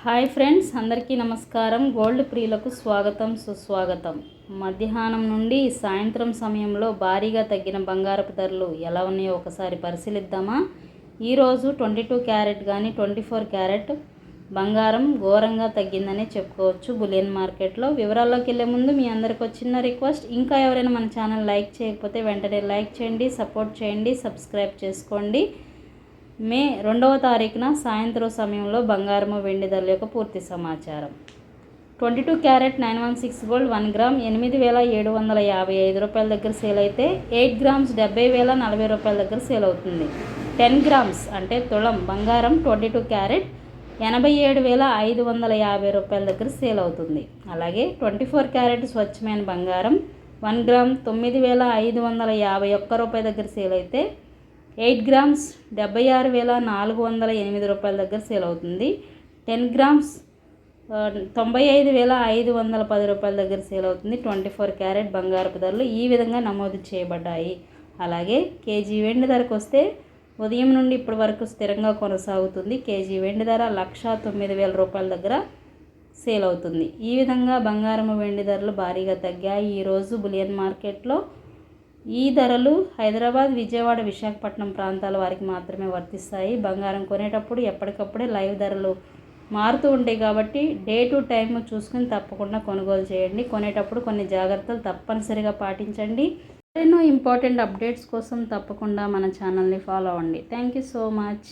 Hi friends, అందరికీ నమస్కారం. Gold ప్రియులకు స్వాగతం, సుస్వాగతం. మధ్యాహ్నం నుండి సాయంత్రం సమయంలో భారీగా తగ్గిన బంగారపు ధరలు ఎలా ఉన్నాయో ఒకసారి పరిశీలిద్దామా. ఈరోజు 22 క్యారెట్ కానీ 24 క్యారెట్ బంగారం ఘోరంగా తగ్గిందనే చెప్పుకోవచ్చు బులియన్ మార్కెట్లో. వివరాల్లోకి వెళ్ళే ముందు మీ అందరికి ఒక చిన్న రిక్వెస్ట్, ఇంకా ఎవరైనా మన ఛానల్ లైక్ చేయకపోతే వెంటనే లైక్ చేయండి, సపోర్ట్ చేయండి, సబ్స్క్రైబ్ చేసుకోండి. మే 2వ తారీఖున సాయంత్రం సమయంలో బంగారము వెండి ధరల యొక్క పూర్తి సమాచారం. 22 క్యారెట్ 916 గోల్డ్ 1 గ్రామ్ 8,755 రూపాయల దగ్గర సేల్ అయితే 8 గ్రామ్స్ 70,040 రూపాయల దగ్గర సేల్ అవుతుంది. 10 గ్రామ్స్ అంటే తులం బంగారం 22 క్యారెట్ 87,550 రూపాయల దగ్గర సేల్ అవుతుంది. అలాగే 24 క్యారెట్ స్వచ్ఛమైన బంగారం 1 గ్రామ్ 9,551 రూపాయల దగ్గర సేల్ అయితే 8 గ్రామ్స్ 76,408 రూపాయల దగ్గర సేల్ అవుతుంది. 10 గ్రామ్స్ 95,510 రూపాయల దగ్గర సేల్ అవుతుంది. 24 క్యారెట్ బంగారపు ధరలు ఈ విధంగా నమోదు చేయబడ్డాయి. అలాగే కేజీ వెండి ధరకు వస్తే ఉదయం నుండి ఇప్పటి వరకు స్థిరంగా కొనసాగుతుంది. కేజీ వెండి ధర 1,09,000 రూపాయల దగ్గర సేల్ అవుతుంది. ఈ విధంగా బంగారము వెండి ధరలు భారీగా తగ్గాయి ఈరోజు బులియన్ మార్కెట్లో. ఈ ధరలు హైదరాబాద్, విజయవాడ, విశాఖపట్నం ప్రాంతాల వారికి మాత్రమే వర్తిస్తాయి. బంగారం కొనేటప్పుడు ఎప్పటికప్పుడే లైవ్ ధరలు మారుతూ ఉంటాయి కాబట్టి డే టు టైం చూసుకుని తప్పకుండా కొనుగోలు చేయండి. కొనేటప్పుడు కొన్ని జాగ్రత్తలు తప్పనిసరిగా పాటించండి. ఎన్నో ఇంపార్టెంట్ అప్డేట్స్ కోసం తప్పకుండా మన ఛానల్ని ఫాలో అవ్వండి. Thank you so much.